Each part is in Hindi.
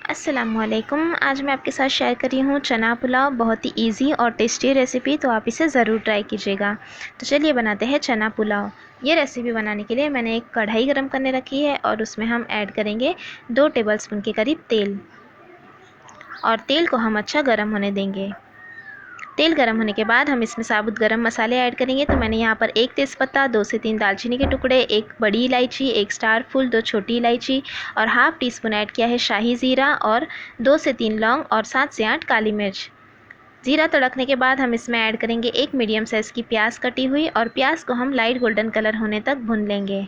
अस्सलामुअलैकुम। आज मैं आपके साथ शेयर कर रही हूँ चना पुलाव। बहुत ही इजी और टेस्टी रेसिपी, तो आप इसे ज़रूर ट्राई कीजिएगा। तो चलिए बनाते हैं चना पुलाव। ये रेसिपी बनाने के लिए मैंने एक कढ़ाई गरम करने रखी है और उसमें हम ऐड करेंगे 2 टेबलस्पून के करीब तेल, और तेल को हम अच्छा गर्म होने देंगे। तेल गर्म होने के बाद हम इसमें साबुत गरम मसाले ऐड करेंगे। तो मैंने यहाँ पर 1 तेज़पत्ता, 2 से 3 दालचीनी के टुकड़े, 1 बड़ी इलायची, 1 स्टार फूल, 2 छोटी इलायची और हाफ़ टी स्पून ऐड किया है शाही ज़ीरा, और 2 से 3 लौंग और 7 से 8 काली मिर्च। ज़ीरा तड़कने के बाद हम इसमें ऐड करेंगे 1 मीडियम साइज़ की प्याज कटी हुई, और प्याज को हम लाइट गोल्डन कलर होने तक भून लेंगे।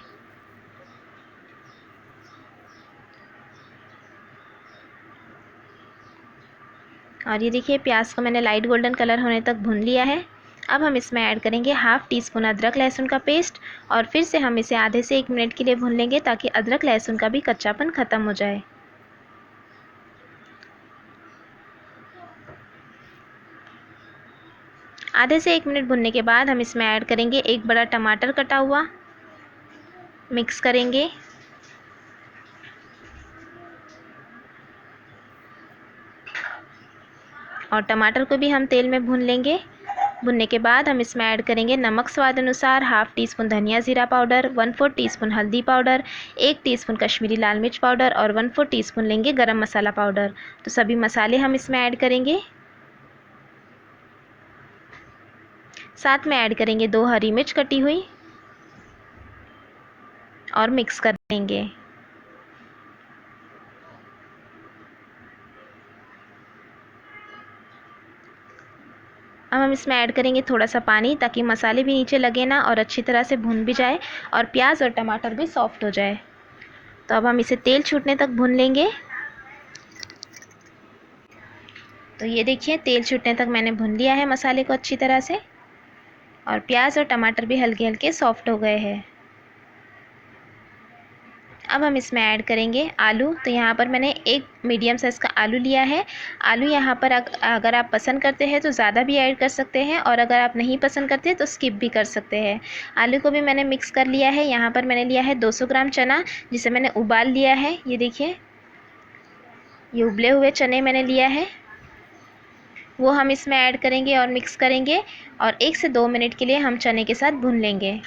और ये देखिए, प्याज को मैंने लाइट गोल्डन कलर होने तक भून लिया है। अब हम इसमें ऐड करेंगे हाफ़ टी स्पून अदरक लहसुन का पेस्ट, और फिर से हम इसे आधे से 1 मिनट के लिए भून लेंगे ताकि अदरक लहसुन का भी कच्चापन ख़त्म हो जाए। आधे से 1 मिनट भुनने के बाद हम इसमें ऐड करेंगे 1 बड़ा टमाटर कटा हुआ। मिक्स करेंगे। और टमाटर को भी हम तेल में भून लेंगे। भुनने के बाद हम इसमें ऐड करेंगे नमक स्वाद अनुसार, हाफ़ टी स्पून धनिया ज़ीरा पाउडर, 1/4 टीस्पून हल्दी पाउडर, 1 टीस्पून कश्मीरी लाल मिर्च पाउडर और 1/4 टीस्पून लेंगे गरम मसाला पाउडर। तो सभी मसाले हम इसमें ऐड करेंगे। साथ में ऐड करेंगे 2 हरी मिर्च कटी हुई और मिक्स कर लेंगे। अब हम इसमें ऐड करेंगे थोड़ा सा पानी, ताकि मसाले भी नीचे लगे ना और अच्छी तरह से भून भी जाए और प्याज और टमाटर भी सॉफ्ट हो जाए। तो अब हम इसे तेल छूटने तक भून लेंगे। तो ये देखिए, तेल छूटने तक मैंने भून लिया है मसाले को अच्छी तरह से, और प्याज और टमाटर भी हल्के हल्के सॉफ्ट हो गए हैं। अब हम इसमें ऐड करेंगे आलू। तो यहाँ पर मैंने 1 मीडियम साइज़ का आलू लिया है। आलू यहाँ पर अगर आप पसंद करते हैं तो ज़्यादा भी ऐड कर सकते हैं, और अगर आप नहीं पसंद करते तो स्किप भी कर सकते हैं। आलू को भी मैंने मिक्स कर लिया है। यहाँ पर मैंने लिया है 200 ग्राम चना, जिसे मैंने उबाल लिया है। ये देखिए, ये उबले हुए चने मैंने लिया है, वो हम इसमें ऐड करेंगे और मिक्स करेंगे, और 1 से 2 मिनट के लिए हम चने के साथ भून लेंगे।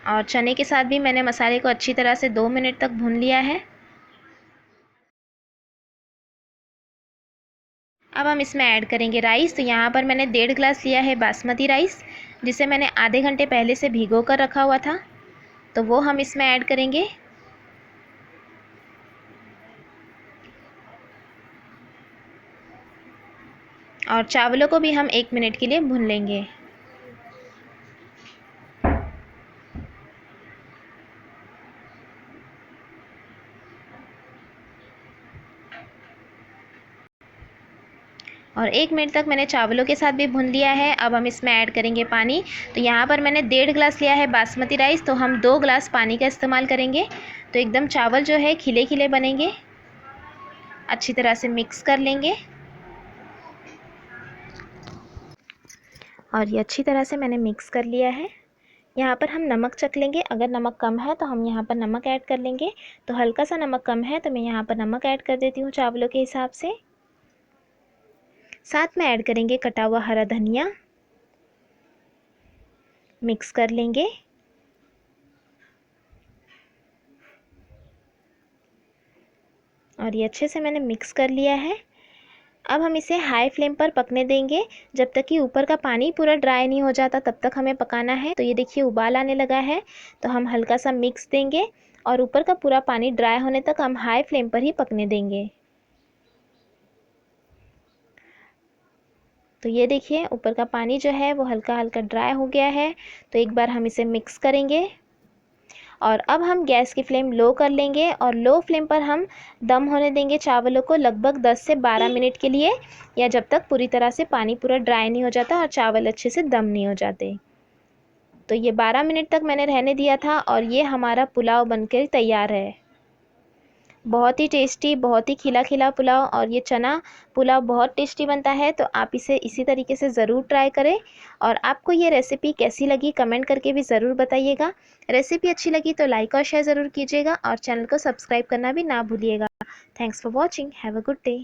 और चने के साथ भी मैंने मसाले को अच्छी तरह से 2 मिनट तक भून लिया है। अब हम इसमें ऐड करेंगे राइस। तो यहाँ पर मैंने 1.5 गिलास लिया है बासमती राइस, जिसे मैंने आधे घंटे पहले से भिगो कर रखा हुआ था। तो वो हम इसमें ऐड करेंगे। और चावलों को भी हम 1 मिनट के लिए भून लेंगे। और 1 मिनट तक मैंने चावलों के साथ भी भून लिया है। अब हम इसमें ऐड करेंगे पानी। तो यहाँ पर मैंने 1.5 गिलास लिया है बासमती राइस, तो हम 2 गिलास पानी का इस्तेमाल करेंगे। तो एकदम चावल जो है खिले खिले बनेंगे। अच्छी तरह से मिक्स कर लेंगे। और ये अच्छी तरह से मैंने मिक्स कर लिया है। यहाँ पर हम नमक चख लेंगे। अगर नमक कम है तो हम यहाँ पर नमक ऐड कर लेंगे। तो हल्का सा नमक कम है तो मैं यहाँ पर नमक ऐड कर देती हूँ चावलों के हिसाब से। साथ में ऐड करेंगे कटा हुआ हरा धनिया। मिक्स कर लेंगे। और ये अच्छे से मैंने मिक्स कर लिया है। अब हम इसे हाई फ्लेम पर पकने देंगे, जब तक कि ऊपर का पानी पूरा ड्राई नहीं हो जाता, तब तक हमें पकाना है। तो ये देखिए, उबाल आने लगा है। तो हम हल्का सा मिक्स देंगे, और ऊपर का पूरा पानी ड्राई होने तक हम हाई फ्लेम पर ही पकने देंगे। तो ये देखिए, ऊपर का पानी जो है वो हल्का हल्का ड्राई हो गया है। तो एक बार हम इसे मिक्स करेंगे, और अब हम गैस की फ्लेम लो कर लेंगे, और लो फ्लेम पर हम दम होने देंगे चावलों को लगभग 10 से 12 मिनट के लिए, या जब तक पूरी तरह से पानी पूरा ड्राई नहीं हो जाता और चावल अच्छे से दम नहीं हो जाते। तो ये 12 मिनट तक मैंने रहने दिया था, और ये हमारा पुलाव बनकर तैयार है। बहुत ही टेस्टी, बहुत ही खिला खिला पुलाव, और ये चना पुलाव बहुत टेस्टी बनता है। तो आप इसे इसी तरीके से ज़रूर ट्राई करें। और आपको ये रेसिपी कैसी लगी कमेंट करके भी ज़रूर बताइएगा। रेसिपी अच्छी लगी तो लाइक और शेयर ज़रूर कीजिएगा, और चैनल को सब्सक्राइब करना भी ना भूलिएगा। Thanks for watching, have a good day.